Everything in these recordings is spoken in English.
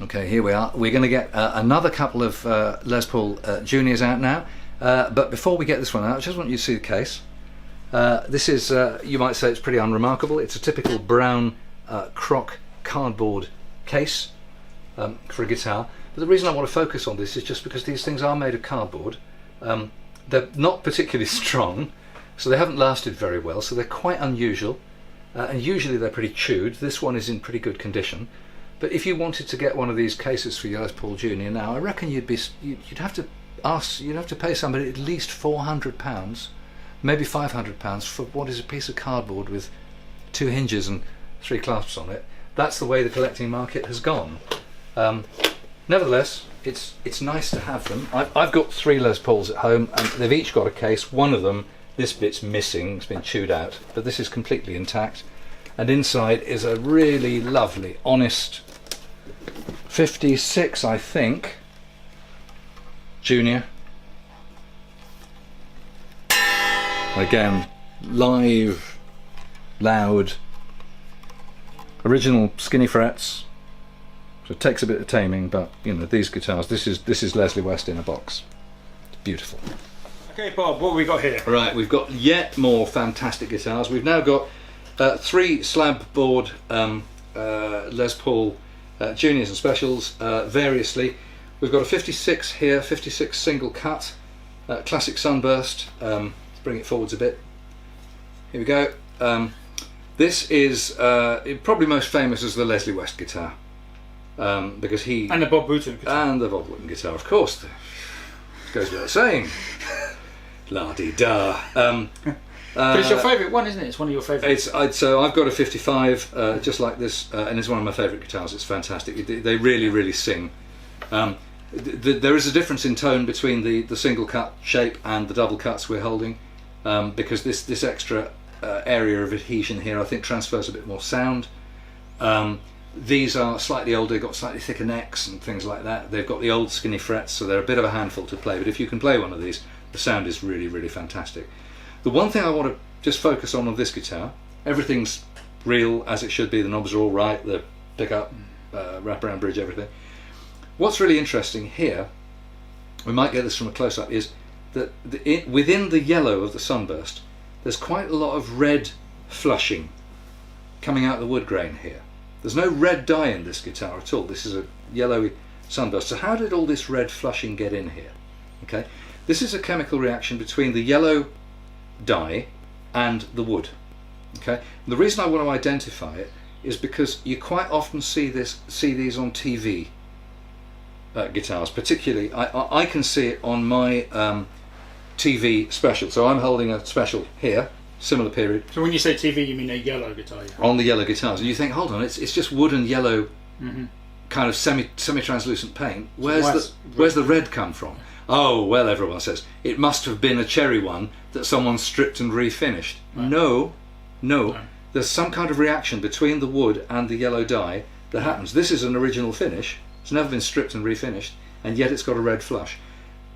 Okay, here we are. We're going to get another couple of Les Paul Juniors out now. But before we get this one out, I just want you to see the case. This is, you might say it's pretty unremarkable. It's a typical brown croc cardboard case for a guitar. But the reason I want to focus on this is just because these things are made of cardboard. They're not particularly strong, so they haven't lasted very well, so they're quite unusual. And usually they're pretty chewed. This one is in pretty good condition. But if you wanted to get one of these cases for your Les Paul Junior now, I reckon you'd have to pay somebody at least £400, maybe £500 for what is a piece of cardboard with 2 hinges and 3 clasps on it. That's the way the collecting market has gone. Nevertheless, it's nice to have them. I've got 3 Les Pauls at home, and they've each got a case. One of them, this bit's missing, it's been chewed out, but this is completely intact. And inside is a really lovely, honest 56, I think, Junior. Again, live, loud, original skinny frets. So it takes a bit of taming, but you know, these guitars, this is Leslie West in a box. It's beautiful. Okay, Bob, what have we got here? Right, we've got yet more fantastic guitars. We've now got 3 slab board Les Paul Juniors and Specials variously. We've got a 56 here, 56 single cut, classic sunburst. Let's bring it forwards a bit. Here we go. This is probably most famous as the Leslie West guitar, because he and the Bob Wooten guitar. And the Bob Wooten guitar, of course. Goes without saying. La-di-da. But it's your favourite one, isn't it? It's one of your favourites. So I've got a 55, just like this, and it's one of my favourite guitars. It's fantastic. They really, really sing. There is a difference in tone between the single cut shape and the double cuts we're holding, because this extra area of adhesion here, I think, transfers a bit more sound. These are slightly older, got slightly thicker necks and things like that. They've got the old skinny frets, so they're a bit of a handful to play. But if you can play one of these, the sound is really, really fantastic. The one thing I want to just focus on this guitar, everything's real as it should be. The knobs are all right, the pickup, wraparound bridge, everything. What's really interesting here, we might get this from a close-up, is that within the yellow of the sunburst, there's quite a lot of red flushing coming out of the wood grain here. There's no red dye in this guitar at all. This is a yellowy sunburst. So how did all this red flushing get in here? Okay, this is a chemical reaction between the yellow dye and the wood. Okay, and the reason I want to identify it is because you quite often see these on TV guitars. Particularly, I can see it on my TV special. So I'm holding a special here, similar period. So when you say TV, you mean a yellow guitar? Yeah. On the yellow guitars, and you think, hold on, it's just wood and yellow, kind of semi-translucent paint. Where's the red come from? Oh, well, everyone says it must have been a cherry one that someone stripped and refinished. Right. No, there's some kind of reaction between the wood and the yellow dye that happens. This is an original finish. It's never been stripped and refinished, and yet it's got a red flush.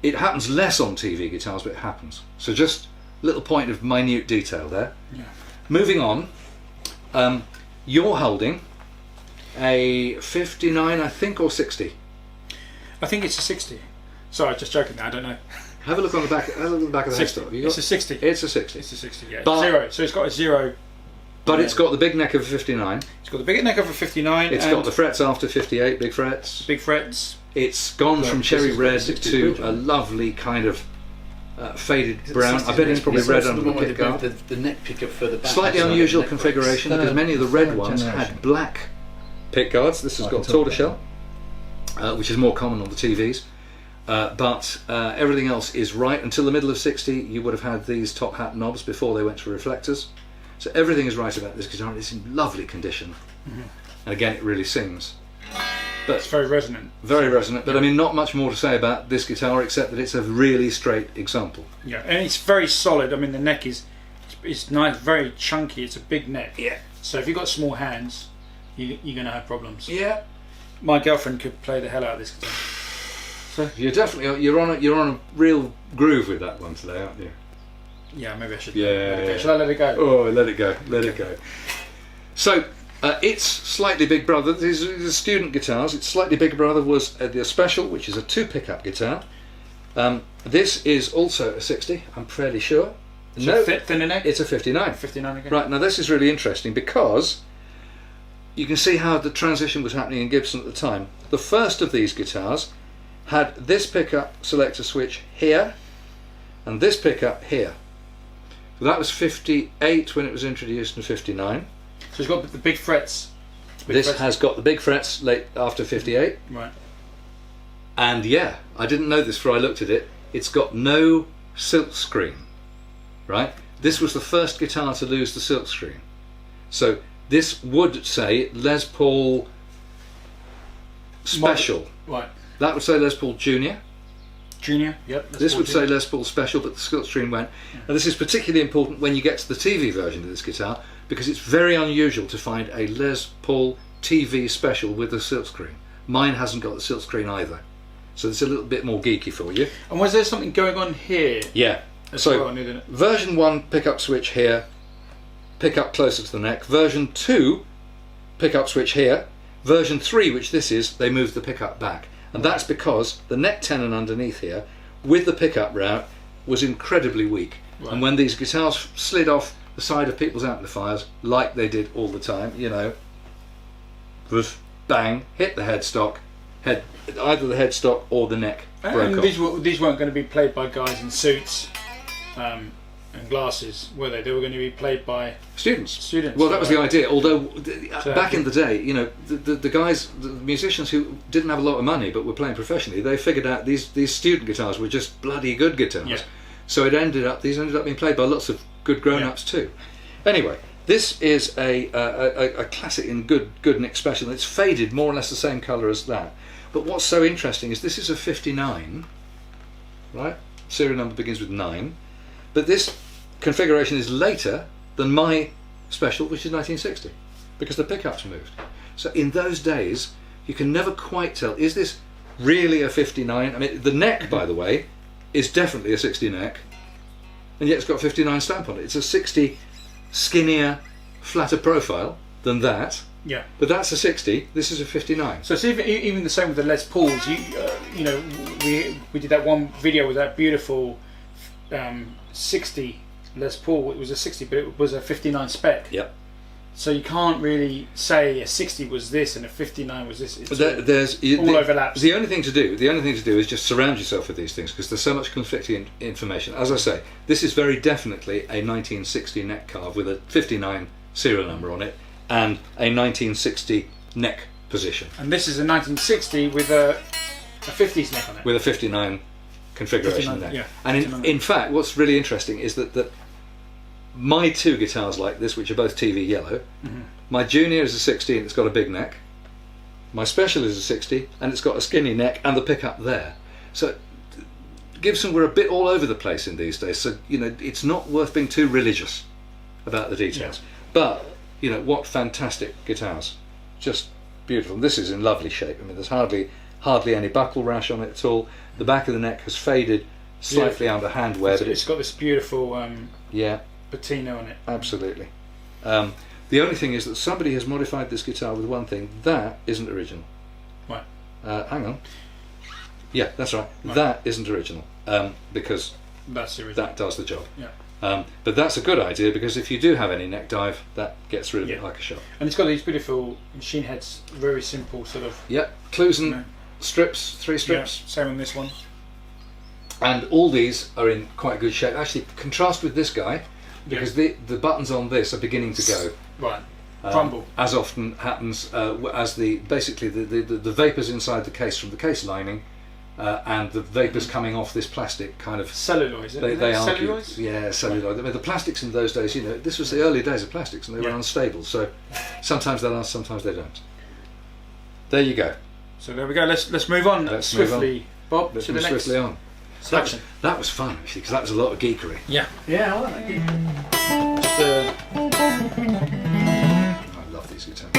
It happens less on TV guitars, but it happens. So just a little point of minute detail there. Yeah. Moving on, you're holding a 59, I think, or 60? I think it's a 60. Sorry, just joking. I don't know. Have a look on the back. Have a look at the back of the headstock. It's a 60. It's a 60. It's a 60. Yeah. But, 0. So it's got a 0. But it's got the big neck of a 59. It's got the big neck of a 59. It's got the frets after 58, big frets. Big frets. It's gone from cherry red to a lovely kind of faded brown. I bet it's probably red under the pickguard. The neck pickup for the back. Slightly unusual configuration because many of the red ones had black pickguards. This has got tortoiseshell, which is more common on the TVs. But everything else is right. Until the middle of 60, you would have had these top hat knobs before they went to reflectors. So everything is right about this guitar. It's in lovely condition, and again, it really sings. But it's very resonant. Very resonant. But I mean, not much more to say about this guitar except that it's a really straight example. Yeah, and it's very solid. I mean, the neck is nice, very chunky. It's a big neck. Yeah. So if you've got small hands, you're going to have problems. Yeah. My girlfriend could play the hell out of this guitar. So you're on a real groove with that one today, aren't you? Yeah, maybe I should. Yeah. Should I let it go? Oh, let it go. Let it go. So Its slightly big brother, these are student guitars, its slightly bigger brother was the Special, which is a 2 pickup guitar. This is also a 60, I'm fairly sure. No, thinner neck? It's a 59. 59 again. Right, now this is really interesting because you can see how the transition was happening in Gibson at the time. The first of these guitars had this pickup selector switch here and this pickup here. So that was 58 when it was introduced in 59. So it's got the big frets. This has got the big frets late after 58. Right. And yeah, I didn't know this before I looked at it. It's got no silk screen. Right? This was the first guitar to lose the silk screen. So this would say Les Paul Special. Right. That would say Les Paul Junior. Junior, yep. This would say Les Paul Special, but the silk screen went. Yeah. And this is particularly important when you get to the TV version of this guitar, because it's very unusual to find a Les Paul TV Special with a silk screen. Mine hasn't got the silk screen either. So it's a little bit more geeky for you. And was there something going on here? Yeah. So version 1 pickup switch here, pickup closer to the neck. Version 2 pickup switch here. Version 3, which this is, they moved the pickup back, and that's because the neck tenon underneath here with the pickup route was incredibly weak. Right. And when these guitars slid off the side of people's amplifiers, like they did all the time, you know, bang, hit the headstock, either the headstock or the neck broke off. These weren't going to be played by guys in suits and glasses, were they? They were going to be played by students. Well, that was the idea. Although back in the day, you know, the guys, the musicians who didn't have a lot of money but were playing professionally, they figured out these student guitars were just bloody good guitars. Yeah. So these ended up being played by lots of good grown-ups too. Anyway, this is a classic in good Nick Special. It's faded more or less the same colour as that. But what's so interesting is this is a 59, right? Serial number begins with 9. But this configuration is later than my Special, which is 1960, because the pickup's moved. So in those days, you can never quite tell, is this really a 59? I mean, the neck, by the way, is definitely a 60 neck, and yet it's got 59 stamp on it. It's a 60 skinnier, flatter profile than that. Yeah. But that's a 60. This is a 59. So it's even the same with the Les Pauls. You know, we did that one video with that beautiful 60 Les Paul. It was a 60, but it was a 59 spec. Yep. So you can't really say a 60 was this and a 59 was this. There's all overlaps. The only thing to do is just surround yourself with these things, because there's so much conflicting information. As I say, this is very definitely a 1960 neck carve with a 59 serial number on it and a 1960 neck position. And this is a 1960 with a 50s neck on it. With a 59 configuration 59, neck. Yeah, and in fact, what's really interesting is that my two guitars like this, which are both TV yellow, my Junior is a 60 and it's got a big neck. My Special is a 60 and it's got a skinny neck and the pickup there. So Gibson were a bit all over the place in these days, so you know it's not worth being too religious about the details. Yeah. But you know, what fantastic guitars, just beautiful. This is in lovely shape. I mean, there's hardly any buckle rash on it at all. The back of the neck has faded slightly under hand wear, but it's got this beautiful patina on it. Absolutely. The only thing is that somebody has modified this guitar with one thing that isn't original. Right. Hang on. Yeah, that's right. That isn't original, because that's the original. That does the job. Yeah. But that's a good idea, because if you do have any neck dive, that gets rid of it like a shot. And it's got these beautiful machine heads, very simple sort of. Yeah, Clusen strips, 3 strips. Yeah, same on this one. And all these are in quite good shape. Actually, contrast with this guy, because the buttons on this are beginning to go. Right. Crumble. As often happens as the vapours inside the case from the case lining. And the vapours coming off this plastic kind of celluloid. They argue, celluloid? Yeah, celluloid. I mean, the plastics in those days, you know, this was the early days of plastics, and they were unstable. So sometimes they last, sometimes they don't. There you go. So there we go. Let's move on swiftly, Bob. Let's move swiftly on. Selection. That was fun actually, because that was a lot of geekery. Yeah. Yeah, I like that. I love these guitars.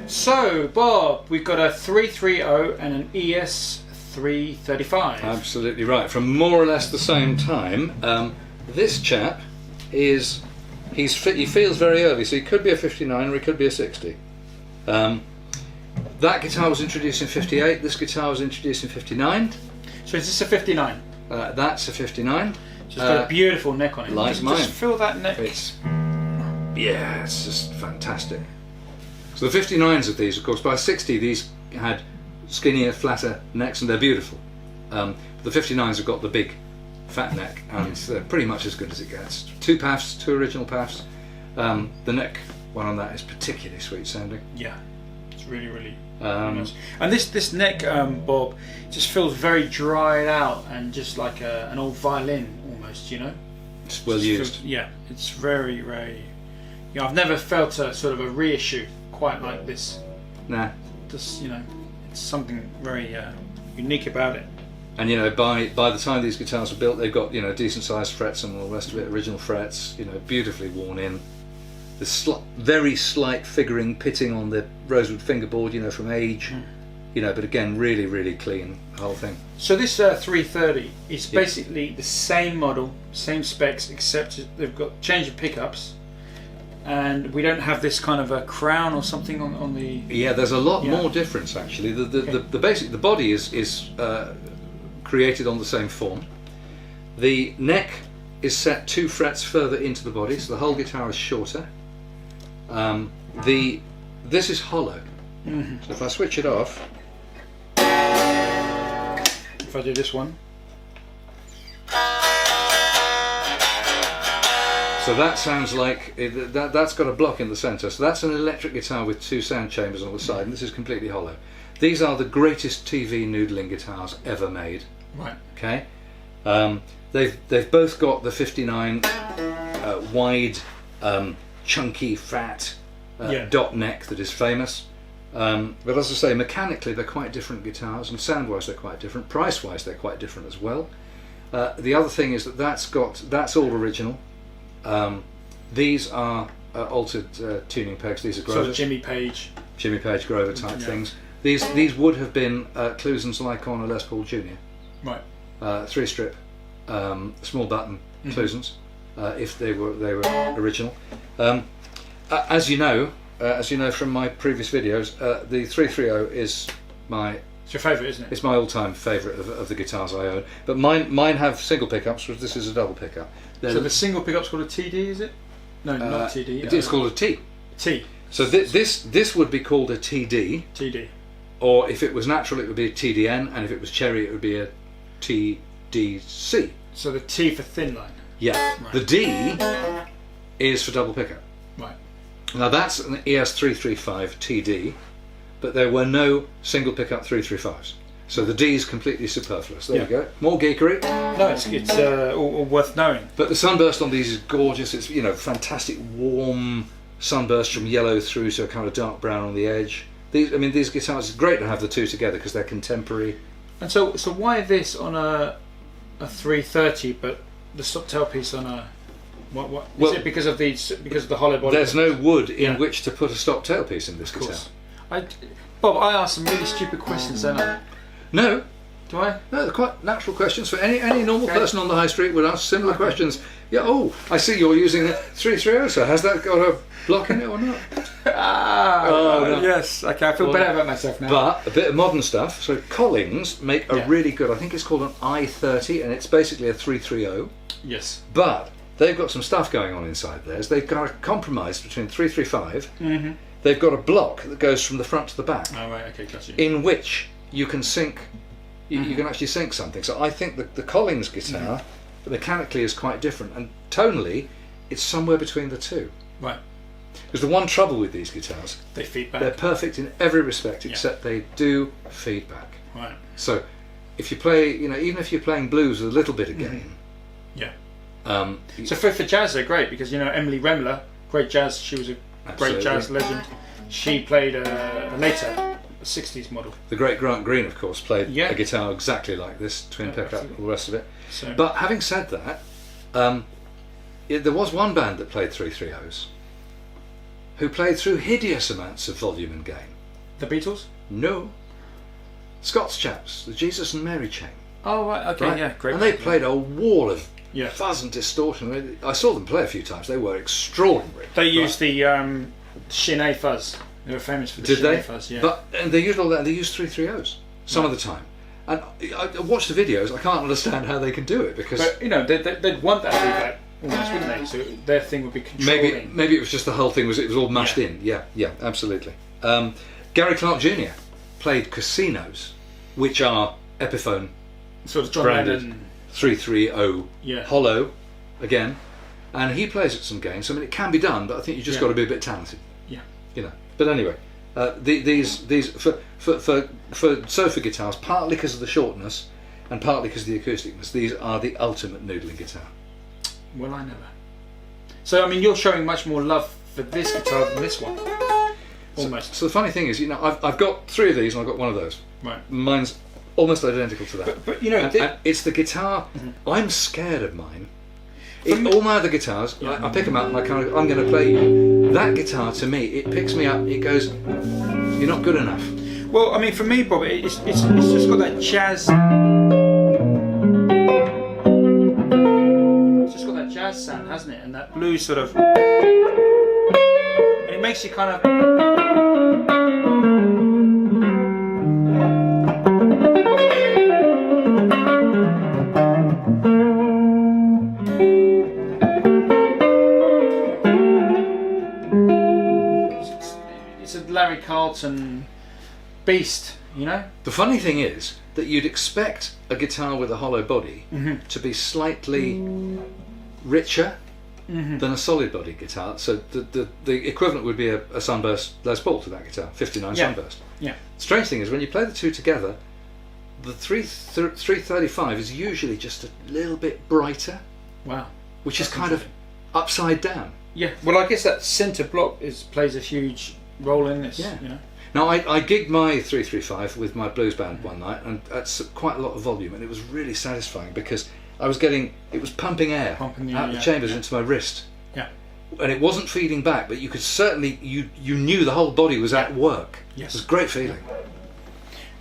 So, Bob, we've got a 330 and an ES 335. Absolutely right. From more or less the same time. This chap is he feels very early, so he could be a 59 or he could be a 60. That guitar was introduced in 58. This guitar was introduced in 59. So is this a 59? That's a 59. So it's got a beautiful neck on it. Like mine. Just feel that neck. It's just fantastic. So the 59s of these, of course, by 60 these had skinnier, flatter necks, and they're beautiful. The 59s have got the big, fat neck, and they're pretty much as good as it gets. 2 paffs, 2 original paffs. The neck one on that is particularly sweet sounding. Yeah, it's really nice. And this neck, Bob, just feels very dried out and just like an old violin almost, you know. It's well used. It's very. You know, I've never felt a sort of a reissue quite like this. Nah. Just, you know, it's something very unique about it. And you know, by the time these guitars were built, they've got, you know, decent sized frets and all the rest of it, original frets, you know, beautifully worn in. The very slight figuring pitting on the rosewood fingerboard, you know, from age, you know, but again, really clean, the whole thing. So this 330 is basically the same model, same specs, except they've got change of pickups, and we don't have this kind of a crown or something on the. Yeah, there's a lot more difference actually. The body is created on the same form. The neck is set 2 frets further into the body, so the whole guitar is shorter. This is hollow. So if I switch it off, if I do this one, so that sounds like that's got a block in the centre. So that's an electric guitar with 2 sound chambers on the side, and this is completely hollow. These are the greatest TV noodling guitars ever made. Right. Okay. They've both got the 59 wide, chunky, fat dot neck that is famous. But as I say, mechanically they're quite different guitars, and sound-wise they're quite different. Price-wise they're quite different as well. The other thing is that's all original. These are altered tuning pegs. These are Grover. So Jimmy Page Grover type things. These would have been Cluson's like on a Les Paul Junior. Right. 3-strip, small button Clusons, if they were original. As you know from my previous videos, the 330 is it's your favourite, isn't it? It's my all-time favourite of the guitars I own. But mine have single pickups, whereas this is a double pickup. So the single pickup's called a TD, is it? No, not TD. It's called a T. T. So this would be called a TD. TD. Or if it was natural, it would be a TDN, and if it was cherry, it would be a TDC. So the T for thin line. Yeah. Right. The D is for double pickup. Right. Now that's an ES335 TD, but there were no single pickup 335s. So the D is completely superfluous. There you go. More geekery. No, it's all worth knowing. But the sunburst on these is gorgeous. It's, you know, fantastic warm sunburst from yellow through to a kind of dark brown on the edge. These guitars, it's great to have the two together because they're contemporary. And so why this on a 330, but the stop tailpiece on a what? Is it because of the hollow body? There's no wood in which to put a stop tailpiece in this guitar. Bob, I asked some really stupid questions, don't I? No. Do I? No, they're quite natural questions for any normal person on the high street would ask similar questions. Yeah. Oh, I see you're using the 330. So has that got a block in it or not? No. Yes. Okay, I feel better about myself now. But a bit of modern stuff. So Collings make a really good. I think it's called an I-30, and it's basically a 330. Yes. But they've got some stuff going on inside theirs. They've got a compromise between 335. Mm-hmm. They've got a block that goes from the front to the back. Oh right. Okay, got you. In which you can sync. You can actually sync something. So I think the Collings guitar mechanically is quite different, and tonally it's somewhere between the two. Right. Because the one trouble with these guitars, they feed back. They're perfect in every respect except they do feedback. Right. So if you play, even if you're playing blues with a little bit of gain. Yeah. So for jazz they're great because Emily Remler, great jazz. She was a great jazz legend. She played a later. 60s model. The great Grant Green, of course, played a guitar exactly like this, twin pickup, all the rest of it. So. But having said that, there was one band that played 330s who played through hideous amounts of volume and gain. The Beatles? No. Scots chaps, the Jesus and Mary chain. Oh, right, okay, Right? yeah, great. And they played a wall of Yeah. fuzz and distortion. I saw them play a few times. They were extraordinary. They used the Shin A fuzz. They were famous for the Did Shin they? A fuzz, yeah. And they used all that. And they used 330s some of the time. And I watched the videos. I can't understand how they can do it because But, you know, they'd want that feedback almost, wouldn't they? So their thing would be controlling. maybe it was just the whole thing was all mashed in. Yeah, absolutely. Gary Clark Jr. played Casinos, which are Epiphone Sort of John branded Lennon. 330 Yeah. hollow again, and he plays at some games. I mean, it can be done, but I think you just got to be a bit talented. Yeah. You know. But anyway, these for sofa guitars, partly because of the shortness, and partly because of the acousticness, these are the ultimate noodling guitar. Well, I never. So, I mean, you're showing much more love for this guitar than this one. Almost. So the funny thing is, you know, I've got 3 of these and I've got one of those. Right. Mine's almost identical to that. But you know, and it's the guitar. I'm scared of mine. me- All my other guitars, I pick them up and I'm going to play you. That guitar, to me, it picks me up. It goes, you're not good enough. well, I mean, for me, Bob, it's just got that jazz. It's just got that jazz sound, hasn't it? And that blues sort of. And it makes you kind of. It's a Larry Carlton beast, you know? The funny thing is that you'd expect a guitar with a hollow body to be slightly richer than a solid body guitar. So the equivalent would be a Sunburst Les Paul to that guitar, 59 Yeah. Sunburst. Yeah. Strange thing is when you play the two together, the 335 is usually just a little bit brighter, Wow. which is kind of upside down. Yeah. Well, I guess that centre block plays a huge role in this. Yeah. You know. Now I gigged my 335 with my blues band one night, and that's quite a lot of volume, and it was really satisfying because it was pumping air Pumping the out air, the yeah, chambers yeah. into my wrist, Yeah. and it wasn't feeding back, but you could certainly you knew the whole body was at work. Yes. It was a great feeling.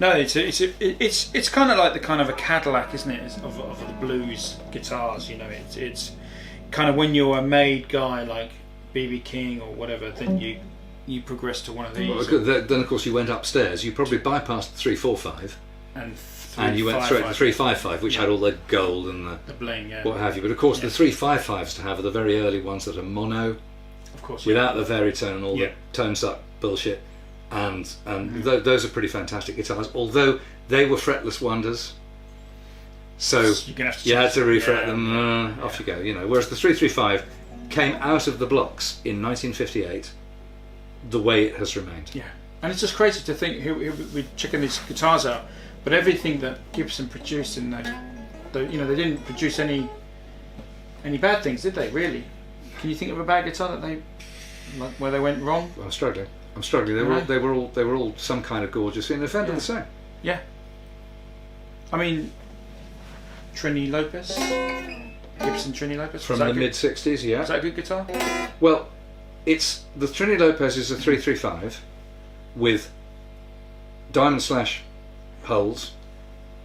No, it's kind of like the kind of a Cadillac, isn't it? Of the blues guitars. You know, it's kind of when you're a made guy like B.B. King or whatever, then you progress to one of these. Well, then of course you went upstairs. You probably bypassed the 345 and you went straight to the 355, which had all the gold and the bling, yeah. what have you. But of course the 355s to have are the very early ones that are mono, Of course, without the varitone and all Yeah. the tone suck bullshit, and those are pretty fantastic guitars. Although they were fretless wonders, so You're gonna have to you had to change- refret yeah. them. Off you go, you know. Whereas the 335 came out of the blocks in 1958, the way it has remained. Yeah, and it's just crazy to think here we're checking these guitars out, but everything that Gibson produced in they didn't produce any bad things, did they? Really? Can you think of a bad guitar that where they went wrong? Well, I'm struggling. They were all some kind of gorgeous thing. They're Fender the same. Yeah. I mean, Trini Lopez, Gibson Trini Lopez From the mid 60s, yeah. Is that a good guitar? Well, it's the Trini Lopez is a 335 with diamond slash holes,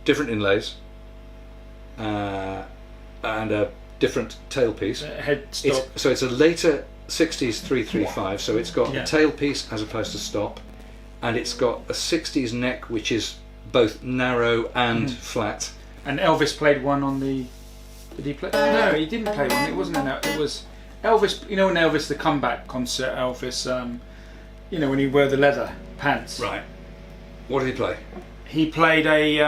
different inlays, and a different tailpiece. Head stop. So it's a later 60s 335, so it's got Yeah. a tailpiece as opposed to stop, and it's got a 60s neck which is both narrow and flat. And Elvis played one on the. Did he play? No, he didn't play one. It wasn't it was Elvis. You know, in Elvis the comeback concert, Elvis. When he wore the leather pants. Right. What did he play? He played a.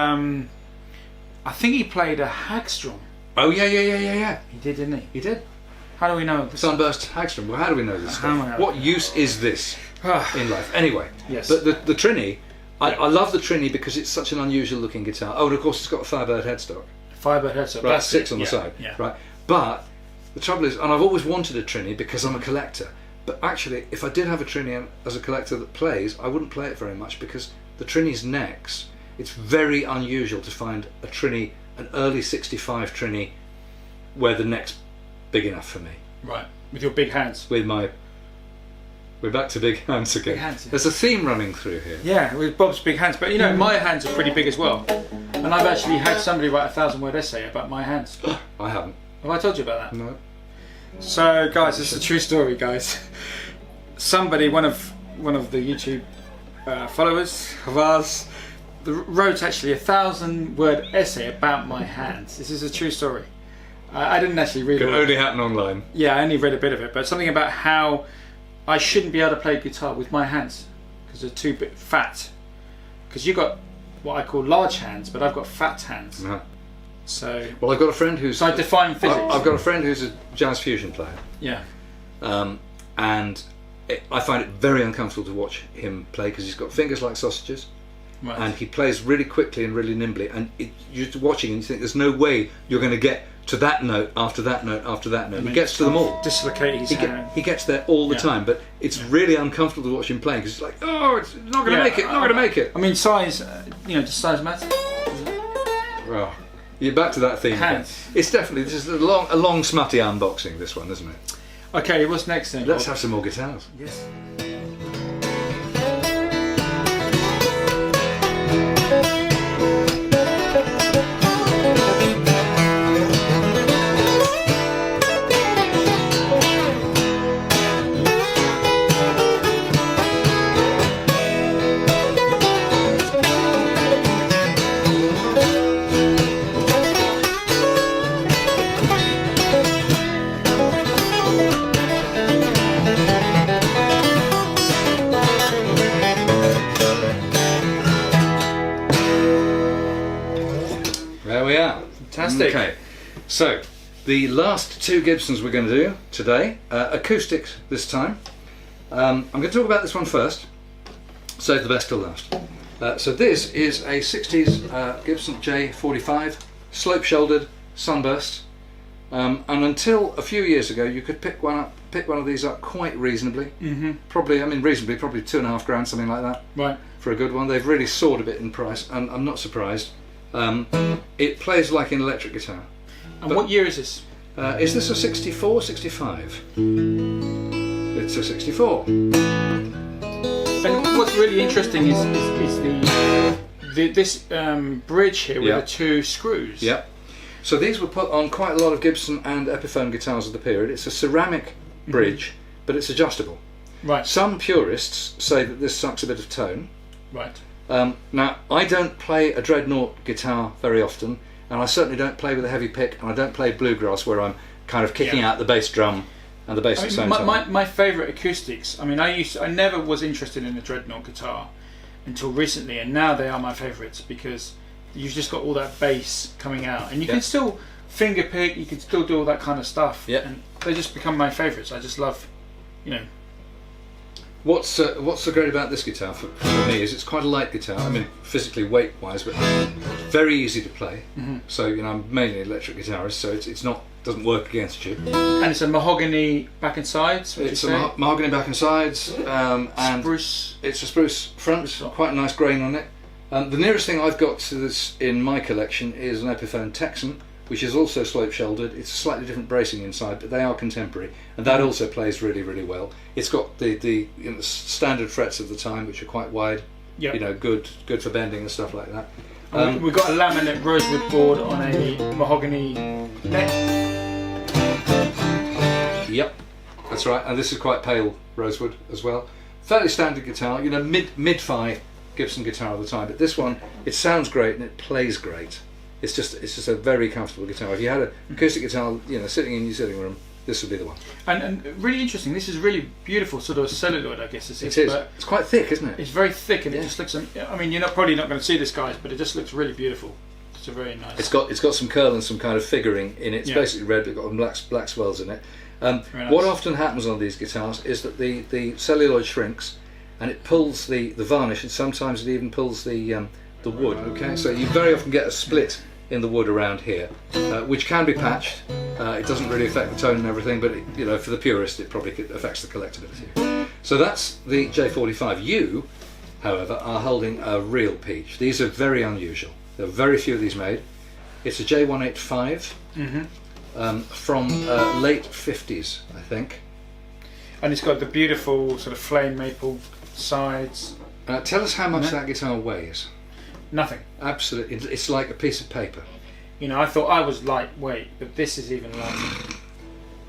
I think he played a Hagstrom. Oh yeah. He did, didn't he? He did. How do we know this? Sunburst Hagstrom. Well, how do we know this stuff? What use is this in life? Anyway, Yes. But the Trini, I love the Trini because it's such an unusual looking guitar. Oh, and of course it's got a Firebird headstock. Firebird headstock. Right, That's 6 it. on the Yeah, side. Yeah. Right. But the trouble is, and I've always wanted a Trini because I'm a collector. But actually, if I did have a Trini as a collector that plays, I wouldn't play it very much because the Trini's necks. It's very unusual to find a Trini, an early '65 Trini, where the neck's big enough for me. Right. With your big hands. With my We're back to big hands again. Big hands, yeah. There's a theme running through here. Yeah, with Bob's big hands. But you know, my hands are pretty big as well. And I've actually had somebody write a 1,000-word essay about my hands. I haven't. Have I told you about that? No. So, guys, this is a true story, guys. Somebody, one of the YouTube followers of ours, wrote actually a 1,000-word essay about my hands. This is a true story. I didn't actually read it. Can only happen online. Yeah, I only read a bit of it, but something about how I shouldn't be able to play guitar with my hands because they're too bit fat. Because you've got what I call large hands, but I've got fat hands. Uh-huh. So, well, I've got a friend who's. So I define physics. I've got a friend who's a jazz fusion player. Yeah. And I find it very uncomfortable to watch him play because he's got fingers like sausages. Right. And he plays really quickly and really nimbly, and you're watching and you think there's no way you're going to get to that note after that note after that note. He gets to them all. Dislocate his hand. He gets there all the time, but it's really uncomfortable to watch him playing because it's like, oh, it's not going to make it, not going to make it. I mean, size, does size matter? Well, you're back to that theme again. It's definitely, this is a long smutty unboxing, this one, isn't it? Okay, what's next then? Let's have some more guitars. Yes. Fantastic. Okay, so the last two Gibsons we're going to do today, acoustics this time. I'm going to talk about this one first, save the best till last. So this is a 60s Gibson J45, slope-shouldered, sunburst, and until a few years ago you could pick one of these up quite reasonably. Probably 2.5 grand, something like that. Right. For a good one. They've really soared a bit in price, and I'm not surprised. It plays like an electric guitar. And what year is this? Is this a 64, 65? It's a 64. And what's really interesting is this bridge here with the two screws. Yep. So these were put on quite a lot of Gibson and Epiphone guitars of the period. It's a ceramic bridge, but it's adjustable. Right. Some purists say that this sucks a bit of tone. Right. Now, I don't play a dreadnought guitar very often, and I certainly don't play with a heavy pick, and I don't play bluegrass where I'm kind of kicking out the bass drum and the bass at the same time. My favourite acoustics, I never was interested in a dreadnought guitar until recently, and now they are my favourites because you've just got all that bass coming out, and you can still finger pick, you can still do all that kind of stuff, and they just become my favourites. I just love, What's so great about this guitar for me is it's quite a light guitar. I mean, physically weight-wise, but very easy to play. So I'm mainly an electric guitarist, so it's not doesn't work against you. And it's a mahogany back and sides. It's a mahogany back and sides, and spruce. It's a spruce front, quite a nice grain on it. The nearest thing I've got to this in my collection is an Epiphone Texan, which is also slope-shouldered. It's a slightly different bracing inside, but they are contemporary, and that also plays really, really well. It's got the standard frets of the time, which are quite wide. Good for bending and stuff like that. We've got a laminate rosewood board on a mahogany neck. Yep, that's right. And this is quite pale rosewood as well. Fairly standard guitar, mid-fi Gibson guitar of the time. But this one, it sounds great and it plays great. It's just a very comfortable guitar. If you had an acoustic guitar, sitting in your sitting room, this would be the one. And really interesting. This is really beautiful, sort of celluloid, I guess. It is. But it's quite thick, isn't it? It's very thick, and it just looks. I mean, you're probably not going to see this, guys, but it just looks really beautiful. It's a very nice. It's got some curl and some kind of figuring in it. It's basically red, but got black swells in it. Nice. What often happens on these guitars is that the celluloid shrinks, and it pulls the varnish, and sometimes it even pulls the wood. Okay, so you very often get a split in the wood around here, which can be patched. It doesn't really affect the tone and everything, but for the purist it probably affects the collectability. So that's the J45. You, however, are holding a real peach. These are very unusual. There are very few of these made. It's a J185 from late 50s, I think. And it's got the beautiful sort of flame maple sides. Tell us how much that guitar weighs. Nothing. Absolutely, it's like a piece of paper. You know, I thought I was lightweight, but this is even lighter.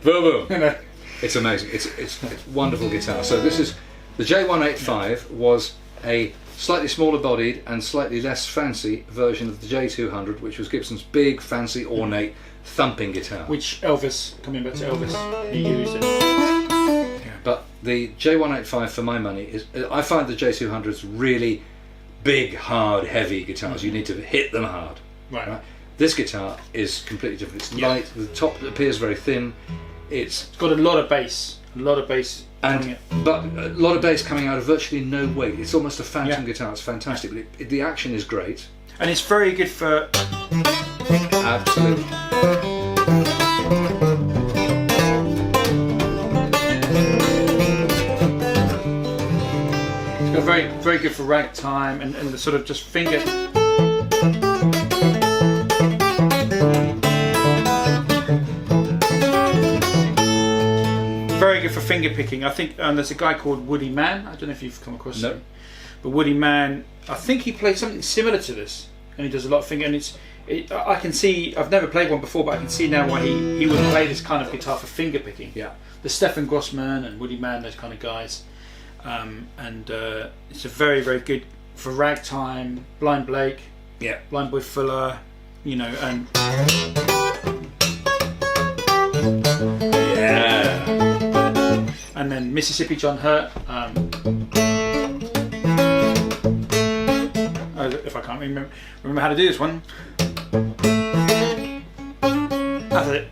Boom, boom. It's amazing. It's a wonderful guitar. So this is the J185 was a slightly smaller bodied and slightly less fancy version of the J200, which was Gibson's big, fancy, ornate thumping guitar. Which Elvis, coming back to Elvis, he used it. But the J185, for my money, is, I find the J200s really big, hard, heavy guitars. You need to hit them hard. Right. This guitar is completely different. It's light. The top appears very thin. It's got a lot of bass. A lot of bass. But a lot of bass coming out of virtually no weight. It's almost a phantom guitar. It's fantastic. But the action is great. And it's very good for... Absolutely. It's got very, very good for ragtime and the sort of just finger... Very good for finger picking. I think there's a guy called Woody Mann. I don't know if you've come across him. But Woody Mann, I think he plays something similar to this, and he does a lot of finger. And I can see. I've never played one before, but I can see now why he would play this kind of guitar for finger picking. Yeah. The Stefan Grossman and Woody Mann, those kind of guys, it's a very, very good for ragtime. Blind Blake. Yeah. Blind Boy Fuller. You know, and. Yeah. And then Mississippi John Hurt. If I can't remember how to do this one. That's it.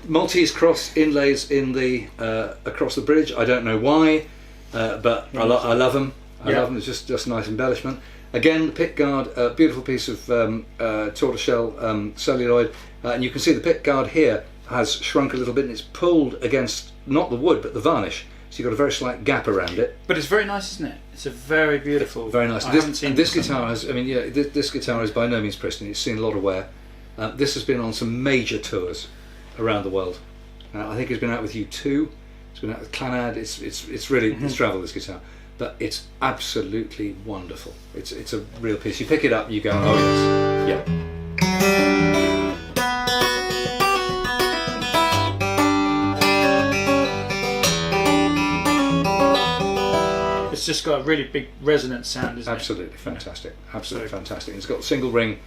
Maltese cross inlays in the across the bridge. I don't know why, but I love them. I love them. It's just a nice embellishment. Again, the pick guard, a beautiful piece of tortoiseshell celluloid, and you can see the pick guard here has shrunk a little bit, and it's pulled against not the wood but the varnish. So you've got a very slight gap around it. But it's very nice, isn't it? It's a very beautiful. Very nice. This guitar has. I mean, yeah, this guitar is by no means pristine. It's seen a lot of wear. This has been on some major tours around the world. I think it's been out with U2. It's been out with Clannad. It's really it's travelled, this guitar, but it's absolutely wonderful. It's a real piece. You pick it up, and you go, oh yes, yeah. It's just got a really big resonant sound, isn't it? Absolutely fantastic. Absolutely fantastic. It's got single ring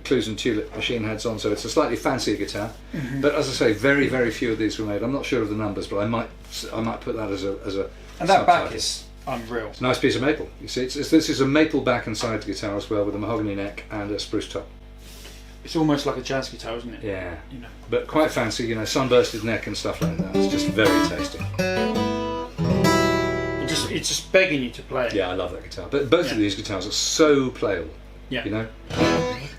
clues and tulip machine heads on, so it's a slightly fancier guitar. But as I say, very, very few of these were made. I'm not sure of the numbers, but I might put that as a and that back is unreal. It's a nice piece of maple. You see, this is a maple back and side guitar as well, with a mahogany neck and a spruce top. It's almost like a jazz guitar, isn't it? Yeah. You know. But quite fancy, you know, sunbursted neck and stuff like that. It's just very tasty. It's just begging you to play it. Yeah, I love that guitar. But both of these guitars are so playable. Yeah. You know.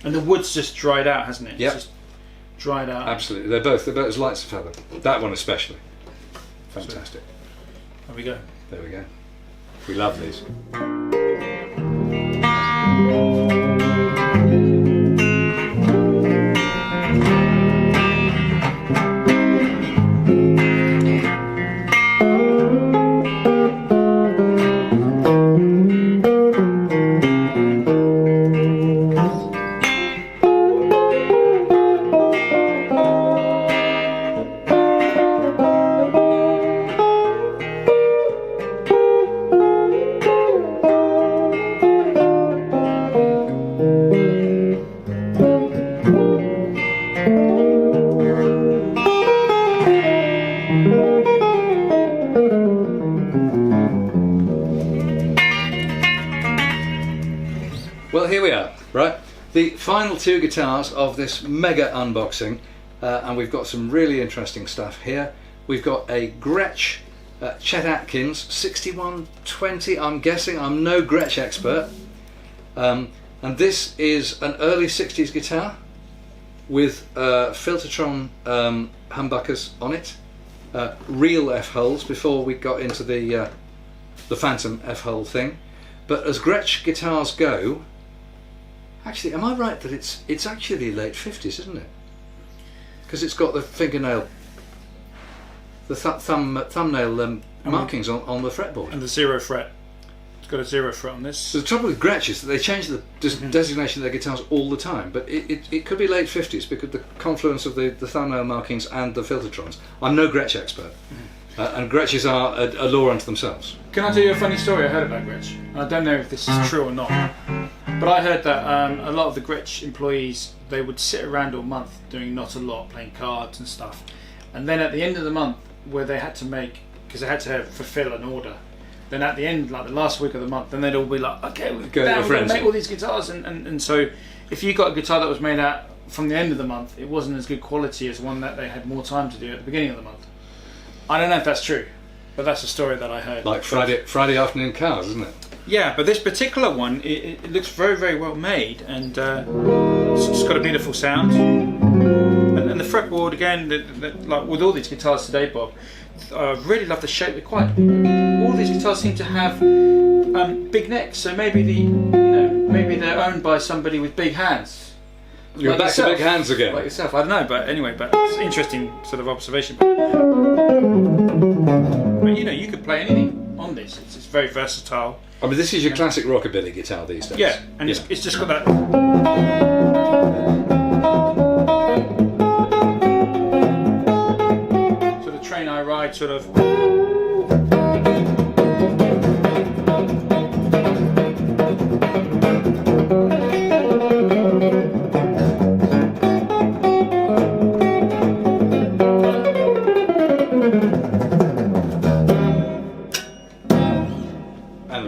And the wood's just dried out, hasn't it? Yeah. It's just dried out. Absolutely. They're both as light as a feather. That one especially. Fantastic. There we go. There we go. We love these. Well, here we are, right? The final two guitars of this mega unboxing, and we've got some really interesting stuff here. We've got a Gretch Chet Atkins 6120. I'm guessing, I'm no Gretch expert, and this is an early 60s guitar. with Filtertron humbuckers on it, real F-holes before we got into the Phantom F-hole thing. But as Gretsch guitars go, actually, am I right that it's actually late 50s, isn't it? Because it's got the fingernail, the thumbnail markings on the fretboard. And the 0 fret. It's got a 0 fret on this. So the trouble with Gretsch is that they change the designation of their guitars all the time, but it could be late 50s because the confluence of the thumbnail markings and the Filtertrons. I'm no Gretsch expert, and Gretches are a law unto themselves. Can I tell you a funny story I heard about Gretsch? I don't know if this is true or not, but I heard that a lot of the Gretsch employees, they would sit around all month doing not a lot, playing cards and stuff, and then at the end of the month, where they had to make, because they had to fulfill an order, then at the end, like the last week of the month, then they'd all be like, okay, we're going to make all these guitars, and so if you got a guitar that was made out from the end of the month, it wasn't as good quality as one that they had more time to do at the beginning of the month. I don't know if that's true, but that's a story that I heard. Like Friday afternoon cars, isn't it? Yeah, but this particular one, it looks very, very well made, and it's just got a beautiful sound. And the fretboard, again, like with all these guitars today, Bob, I really love the shape. All these guitars seem to have big necks, so maybe maybe they're owned by somebody with big hands. You're like back yourself, to big hands again. Like yourself, I don't know, but anyway, but it's an interesting sort of observation. But you could play anything on this. It's very versatile. I mean, this is your classic rockabilly guitar these days. Yeah, and it's just got that. Sort of train I ride, sort of.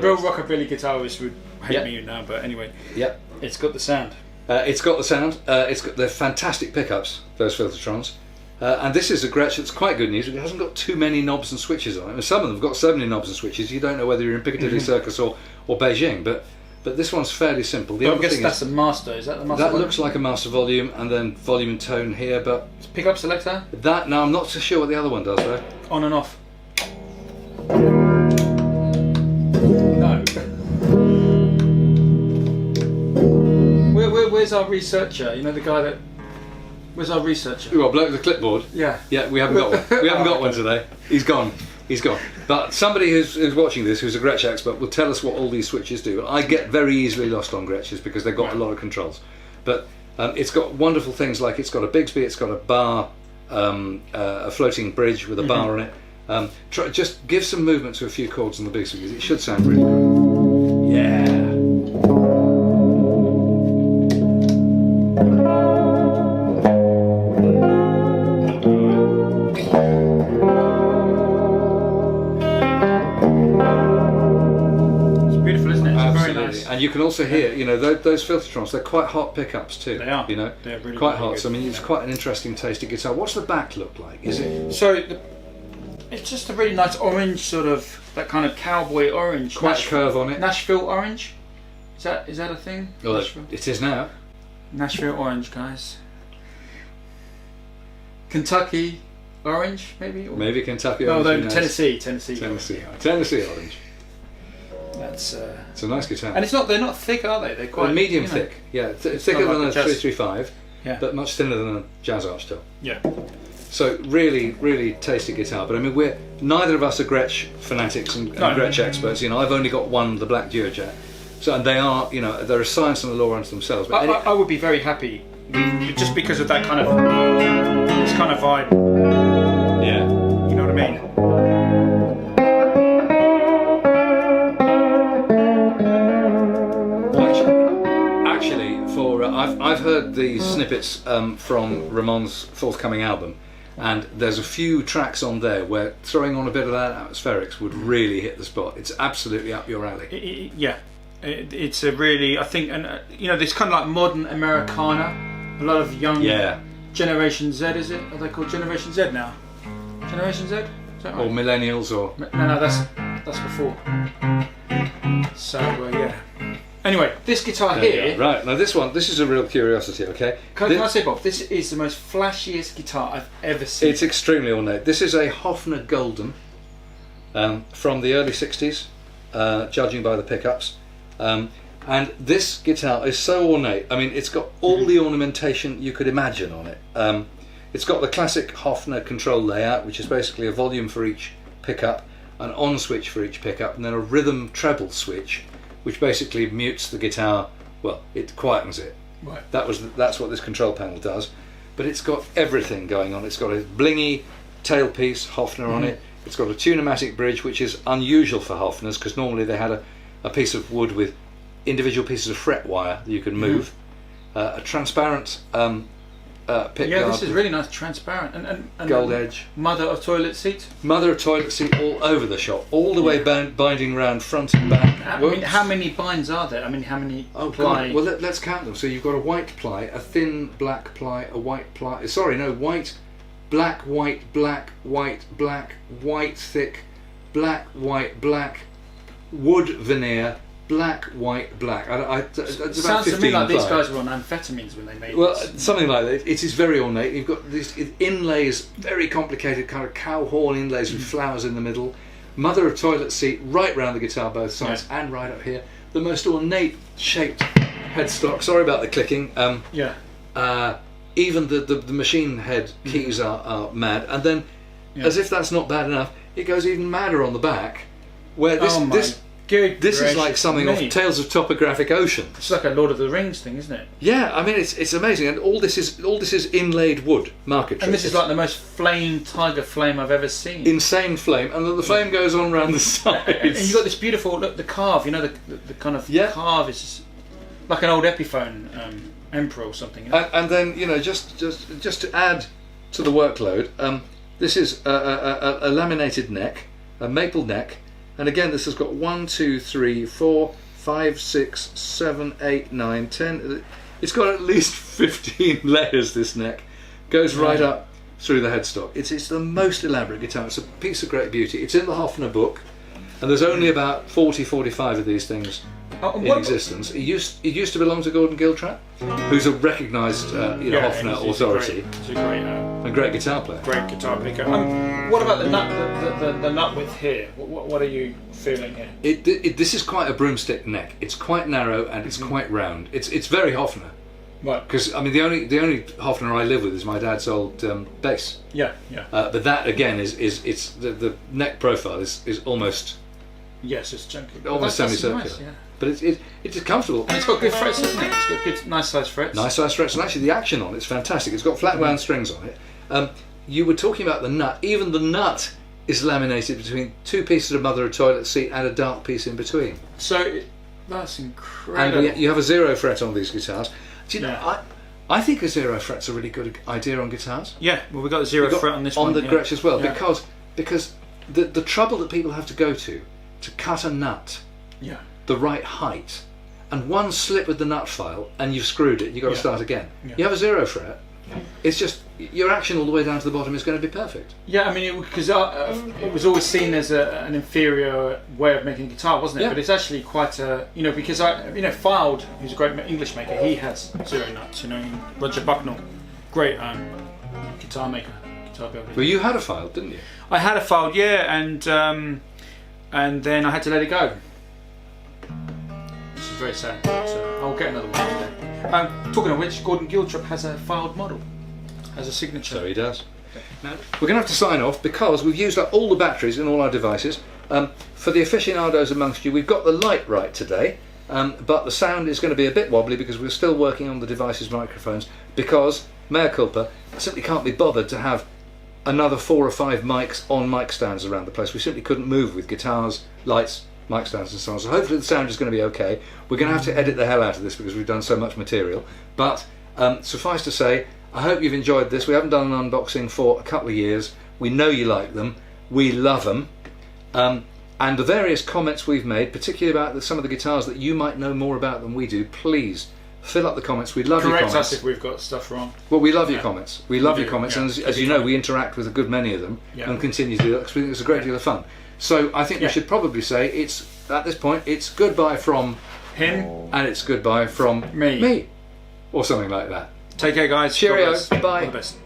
Real rockabilly guitarists would hate me now, but anyway. Yep. It's got the sound. It's got the sound. It's got the fantastic pickups, those Filtertrons. And this is a Gretsch that's quite good news. It hasn't got too many knobs and switches on it. And some of them have got so many knobs and switches you don't know whether you're in Piccadilly Circus or Beijing. But this one's fairly simple. The I other guess thing that's is, a master. Is that the master? That looks like a master volume, and then volume and tone here. But pickup selector. Now I'm not so sure what the other one does though. On and off. No. Where's our researcher? You know, the guy that. Where's our researcher? Well, bloke with the clipboard. Yeah. Yeah, we haven't got one. We haven't got one today. He's gone. But somebody who's watching this, who's a Gretsch expert, will tell us what all these switches do. I get very easily lost on Gretches because they've got a lot of controls. But it's got wonderful things like it's got a Bigsby, it's got a bar, a floating bridge with a bar on it. Just give some movement to a few chords on the Bigsby because it should sound really good. Yeah. And you can also hear, those Filtertrons, they're quite hot pickups too. They are. They're really quite really hot. good. So I mean, it's quite an interesting tasting guitar. What's the back look like? Is it? So it's just a really nice orange, sort of that kind of cowboy orange. Quite curve on it. Nashville orange. Is that a thing? Well, Nashville? it is now. Nashville orange, guys. Kentucky orange, maybe. Maybe Kentucky orange. No, Tennessee orange. That's it's a nice guitar. And they're not thick, are they? They're quite medium thick. Yeah, thicker than a 335, but much thinner than a Jazz Archtail. Yeah. So really, really tasty guitar. But I mean, neither of us are Gretsch fanatics and Gretsch experts. I've only got one, the Black Duojet. So and they are, they're a science and a law unto themselves. But I would be very happy just because of that kind of vibe. Yeah. You know what I mean? I've heard the snippets from Ramon's forthcoming album, and there's a few tracks on there where throwing on a bit of that atmospherics would really hit the spot. It's absolutely up your alley. It's a really, I think, and this kind of like modern Americana. A lot of young Generation Z, is it? Are they called Generation Z now? Generation Z? Is that right? Or millennials, or no, that's before. So yeah. Anyway, this guitar here. Right, now this is a real curiosity, okay? Can I say, Bob, this is the most flashiest guitar I've ever seen. It's extremely ornate. This is a Hofner Golden from the early 60s, judging by the pickups. And this guitar is so ornate. I mean, it's got all the ornamentation you could imagine on it. It's got the classic Hofner control layout, which is basically a volume for each pickup, an on switch for each pickup, and then a rhythm treble switch, which basically mutes the guitar. Well, it quietens it. Right. That's what this control panel does. But it's got everything going on. It's got a blingy tailpiece Hofner on it. It's got a Tune-o-matic bridge, which is unusual for Hofners because normally they had a piece of wood with individual pieces of fret wire that you could move. A transparent pick guard. This is really nice, transparent, and gold edge. Mother of toilet seat. Mother of toilet seat all over the shop, all the way binding round front and back. I mean, how many binds are there? I mean, how many ply? Well, let's count them. So you've got a white ply, a thin black ply, a white ply. Sorry, no, white, black, white, black, white, black, white, thick, black, white, black, wood veneer. Black, white, black. It's sounds to me like ply. these guys were on amphetamines when they made this. Something like that. It is very ornate. You've got these inlays, very complicated kind of cow horn inlays with flowers in the middle. Mother of toilet seat right round the guitar, both sides, and right up here. The most ornate shaped headstock. Sorry about the clicking. Even the machine head keys are mad. And then, as if that's not bad enough, it goes even madder on the back, where this is like something off Tales of Topographic Ocean. It's like a Lord of the Rings thing, isn't it? Yeah, I mean it's amazing, and all this is inlaid wood market. And this is like the most tiger flame I've ever seen. Insane flame, and then the flame goes on around the sides. And you've got this beautiful look, the carve. You know the kind of carve is like an old Epiphone Emperor or something. You know? And then just to add to the workload, this is a laminated neck, a maple neck. And again, this has got 1, 2, 3, 4, 5, 6, 7, 8, 9, 10. It's got at least 15 layers, this neck. Goes right up through the headstock. It's the most elaborate guitar. It's a piece of great beauty. It's in the Hofner book, and there's only about 40, 45 of these things in existence. It used to belong to Gordon Giltrap, who's a recognised Hofner authority. He's a great guitar player. Great guitar picker. What about the nut? The nut width here. What are you feeling here? This is quite a broomstick neck. It's quite narrow and it's quite round. It's very Hofner. Right. Because I mean the only Hofner I live with is my dad's old bass. Yeah. But that again is the neck profile is almost. Yes, it's chunky. Almost semicircular. Nice, yeah. But it's comfortable. And it's got good frets, hasn't it? It's got good, nice size frets. Nice size frets, and actually the action on it's fantastic. It's got flat wound strings on it. You were talking about the nut. Even the nut is laminated between two pieces of Mother of Toilet Seat and a dark piece in between. So that's incredible. And you have a 0 fret on these guitars. Do you know? I think a 0 fret's a really good idea on guitars. Yeah, well we've got a 0 fret on this one. On the Gretch as well, because the trouble that people have to go to cut a nut. Yeah. The right height, and one slip with the nut file and you've screwed it, you've got to start again. You have a 0 fret, it's just your action all the way down to the bottom is going to be perfect. Yeah, I mean, because it was always seen as an inferior way of making a guitar, wasn't it? But it's actually quite a, because Fylde, who's a great English maker, he has 0 nuts, Roger Bucknell, great guitar maker, guitar builder. Well, you had a Fylde, didn't you? I had a Fylde, and then I had to let it go. Which is very sad, but I'll get another one today. Talking of which, Gordon Giltrap has a Fylde model as a signature. So he does. Now, we're going to have to sign off because we've used up all the batteries in all our devices. For the aficionados amongst you, we've got the light right today, but the sound is going to be a bit wobbly because we're still working on the device's microphones because, mea culpa, I simply can't be bothered to have another 4 or 5 mics on mic stands around the place. We simply couldn't move with guitars, lights, mic stands and so on. So hopefully the sound is going to be okay. We're going to have to edit the hell out of this because we've done so much material. But suffice to say, I hope you've enjoyed this. We haven't done an unboxing for a couple of years. We know you like them. We love them. And the various comments we've made, particularly about some of the guitars that you might know more about than we do, please fill up the comments. We love your comments. Correct us if we've got stuff wrong. Well, we love your comments. We love your comments. And as you know, we interact with a good many of them and continue to do that because we think it's a great deal of fun. So I think we should probably say at this point, it's goodbye from him, and it's goodbye from me. or something like that. Take care, guys. Cheerio. God bless. Bye. All the best.